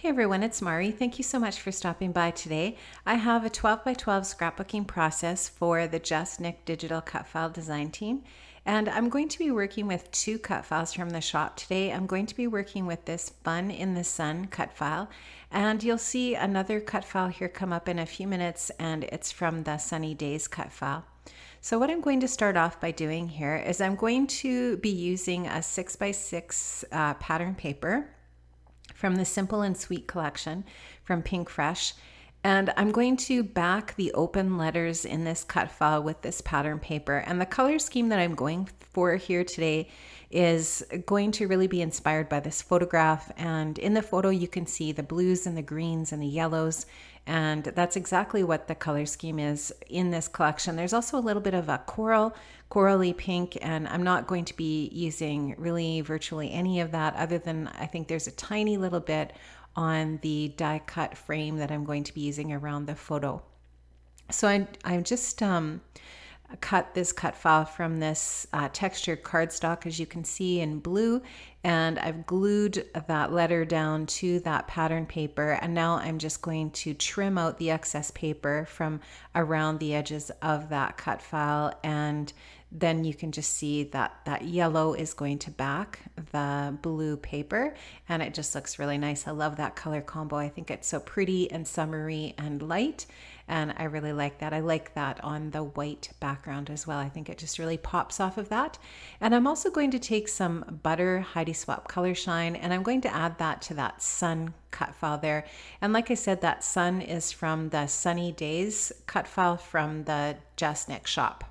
Hey everyone, it's Mari. Thank you so much for stopping by today. I have a 12 by 12 scrapbooking process for the JustNick digital cut file design team. And I'm going to be working with two cut files from the shop today. I'm going to be working with this Fun in the Sun cut file. And you'll see another cut file here come up in a few minutes, and it's from the Sunny Days cut file. So what I'm going to start off by doing here is I'm going to be using a 6 by 6 pattern paper from the Simple and Sweet collection from Pink Fresh. And I'm going to back the open letters in this cut file with this pattern paper. And the color scheme that I'm going for here today is going to really be inspired by this photograph. And in the photo, you can see the blues and the greens and the yellows. And that's exactly what the color scheme is in this collection. There's also a little bit of a corally pink, and I'm not going to be using really virtually any of that other than I think there's a tiny little bit on the die cut frame that I'm going to be using around the photo. So I just cut this cut file from this textured cardstock, as you can see, in blue, and I've glued that letter down to that pattern paper, and now I'm just going to trim out the excess paper from around the edges of that cut file, and then you can just see that that yellow is going to back the blue paper, and it just looks really nice. I love that color combo. I think it's so pretty and summery and light, and I really like that. I like that on the white background as well. I think it just really pops off of that. And I'm also going to take some Butter Heidi Swap Color Shine, and I'm going to add that to that sun cut file there. And like I said, that sun is from the Sunny Days cut file from the JustNick shop.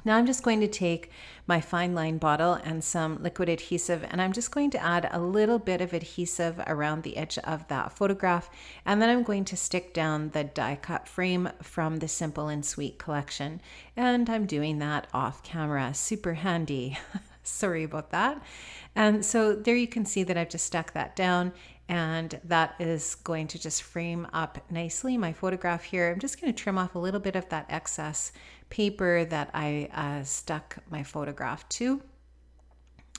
Now I'm just going to take my fine line bottle and some liquid adhesive, and I'm just going to add a little bit of adhesive around the edge of that photograph, and then I'm going to stick down the die cut frame from the Simple and Sweet collection. And I'm doing that off camera, super handy. Sorry about that. And so there you can see that I've just stuck that down, and that is going to just frame up nicely my photograph here. I'm just going to trim off a little bit of that excess paper that I stuck my photograph to.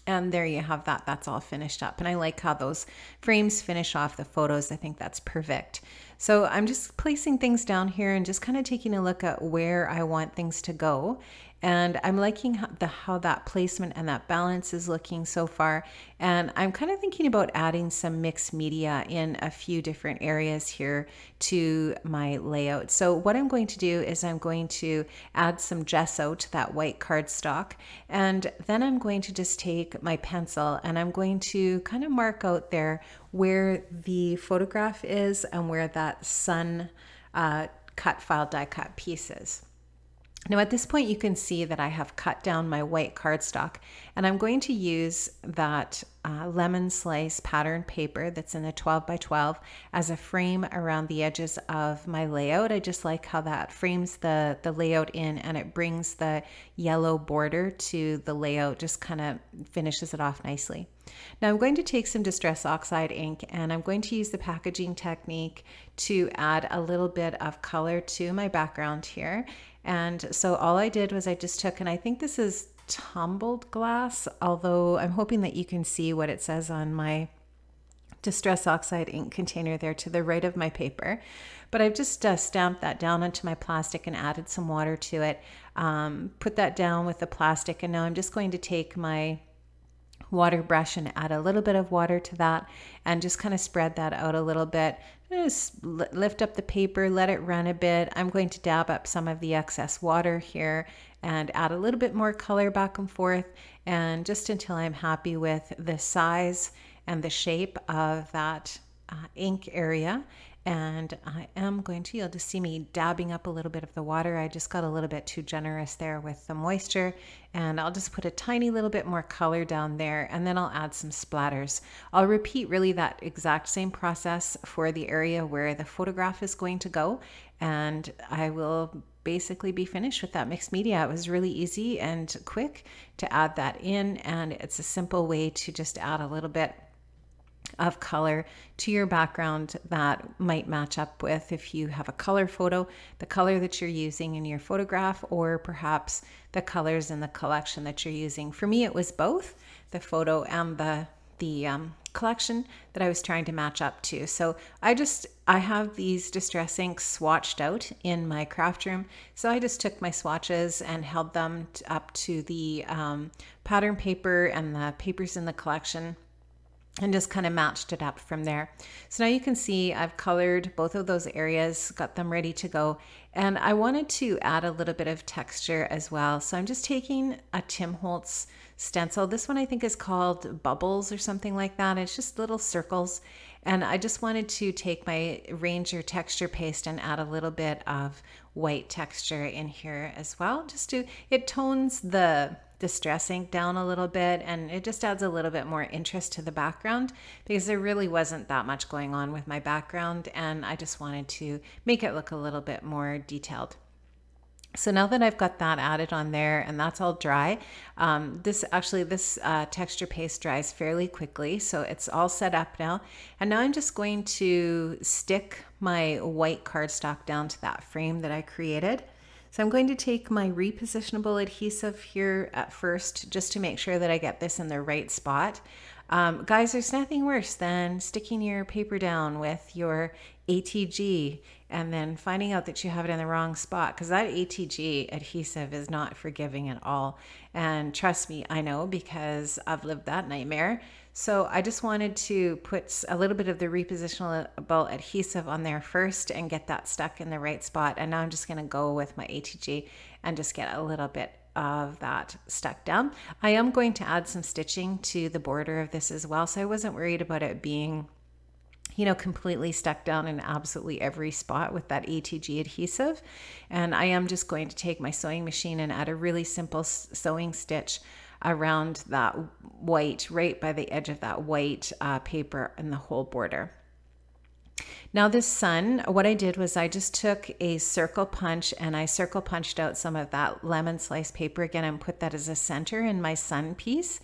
And there you have that. That's all finished up. And I like how those frames finish off the photos. I think that's perfect. So I'm just placing things down here and just kind of taking a look at where I want things to go. And I'm liking how that placement and that balance is looking so far. And I'm kind of thinking about adding some mixed media in a few different areas here to my layout. So what I'm going to do is I'm going to add some gesso to that white cardstock. And then I'm going to just take my pencil and I'm going to kind of mark out there where the photograph is and where that sun cut file die cut piece is. Now at this point you can see that I have cut down my white cardstock, and I'm going to use that lemon slice pattern paper that's in the 12 by 12 as a frame around the edges of my layout. I just like how that frames the layout in, and it brings the yellow border to the layout, just kind of finishes it off nicely. Now I'm going to take some Distress Oxide ink, and I'm going to use the packaging technique to add a little bit of color to my background here. And so all I did was I just took, and I think this is tumbled glass, although I'm hoping that you can see what it says on my Distress Oxide ink container there to the right of my paper. But I've just stamped that down onto my plastic and added some water to it, put that down with the plastic, and now I'm just going to take my water brush and add a little bit of water to that and just kind of spread that out a little bit. Just lift up the paper, let it run a bit. I'm going to dab up some of the excess water here and add a little bit more color back and forth, and just until I'm happy with the size and the shape of that ink area. And I am going to, you'll just see me dabbing up a little bit of the water. I just got a little bit too generous there with the moisture, and I'll just put a tiny little bit more color down there, and then I'll add some splatters. I'll repeat really that exact same process for the area where the photograph is going to go, and I will basically be finished with that mixed media. It was really easy and quick to add that in, and it's a simple way to just add a little bit of color to your background that might match up with, if you have a color photo, the color that you're using in your photograph, or perhaps the colors in the collection that you're using. For me, it was both the photo and the collection that I was trying to match up to. So I have these distress inks swatched out in my craft room. So I just took my swatches and held them up to the pattern paper and the papers in the collection, and just kind of matched it up from there. So now you can see I've colored both of those areas, got them ready to go. And I wanted to add a little bit of texture as well. So I'm just taking a Tim Holtz stencil. This one I think is called Bubbles or something like that. It's just little circles. And I just wanted to take my Ranger texture paste and add a little bit of white texture in here as well. It tones the distress ink down a little bit, and it just adds a little bit more interest to the background, because there really wasn't that much going on with my background, and I just wanted to make it look a little bit more detailed. So now that I've got that added on there and that's all dry, this texture paste dries fairly quickly, so it's all set up now. And now I'm just going to stick my white cardstock down to that frame that I created. So I'm going to take my repositionable adhesive here at first, just to make sure that I get this in the right spot. Guys, there's nothing worse than sticking your paper down with your ATG and then finding out that you have it in the wrong spot, because that ATG adhesive is not forgiving at all. And trust me, I know, because I've lived that nightmare. So I just wanted to put a little bit of the repositionable adhesive on there first and get that stuck in the right spot. And now I'm just going to go with my ATG and just get a little bit of that stuck down. I am going to add some stitching to the border of this as well, so I wasn't worried about it being, you know, completely stuck down in absolutely every spot with that ATG adhesive. And I am just going to take my sewing machine and add a really simple sewing stitch around that white, right by the edge of that white paper in the whole border. Now this sun, what I did was I just took a circle punch and I circle punched out some of that lemon slice paper again and put that as a center in my sun piece.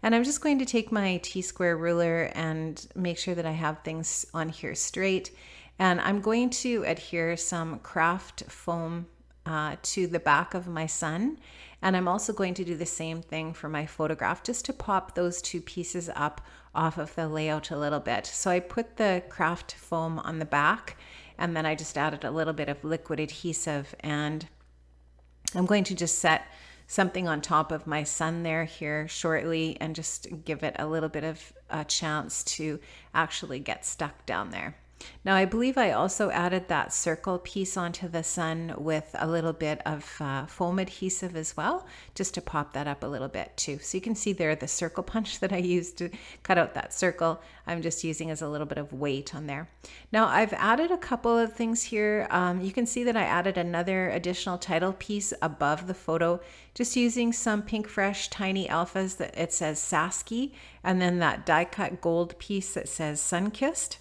And I'm just going to take my T-square ruler and make sure that I have things on here straight. And I'm going to adhere some craft foam to the back of my sun. And I'm also going to do the same thing for my photograph, just to pop those two pieces up off of the layout a little bit. So I put the craft foam on the back, and then I just added a little bit of liquid adhesive, and I'm going to just set something on top of my sun there here shortly and just give it a little bit of a chance to actually get stuck down there. Now I believe I also added that circle piece onto the sun with a little bit of foam adhesive as well, just to pop that up a little bit too. So you can see there the circle punch that I used to cut out that circle, I'm just using as a little bit of weight on there. Now I've added a couple of things here. You can see that I added another additional title piece above the photo, just using some Pink Fresh Tiny Alphas that it says Sasky, and then that die cut gold piece that says Sunkissed.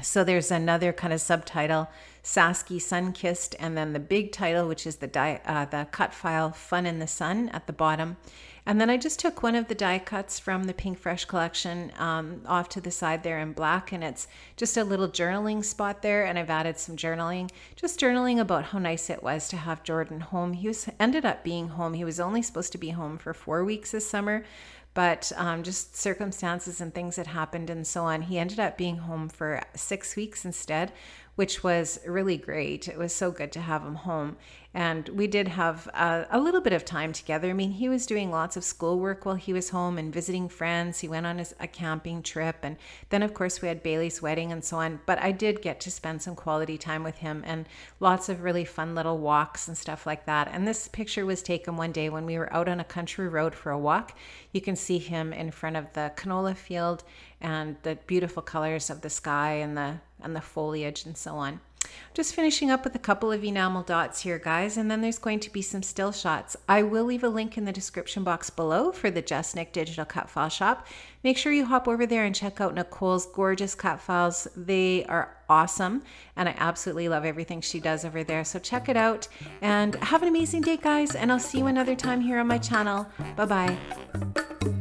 So there's another kind of subtitle, Sasky Sunkissed, and then the big title, which is the cut file Fun in the Sun at the bottom. And then I just took one of the die cuts from the Pink Fresh collection off to the side there in black, and it's just a little journaling spot there, and I've added some journaling, just journaling about how nice it was to have Jordan home. He ended up being home. He was only supposed to be home for 4 weeks this summer, but just circumstances and things that happened and so on, he ended up being home for 6 weeks instead, which was really great. It was so good to have him home. And we did have a little bit of time together. I mean, he was doing lots of schoolwork while he was home and visiting friends. He went on a camping trip. And then, of course, we had Bailey's wedding and so on. But I did get to spend some quality time with him and lots of really fun little walks and stuff like that. And this picture was taken one day when we were out on a country road for a walk. You can see him in front of the canola field and the beautiful colors of the sky and the foliage and so on. Just finishing up with a couple of enamel dots here, guys, and then there's going to be some still shots. I will leave a link in the description box below for the JustNick Digital Cut File Shop. Make sure you hop over there and check out Nicole's gorgeous cut files. They are awesome, and I absolutely love everything she does over there. So check it out, and have an amazing day, guys, and I'll see you another time here on my channel. Bye-bye.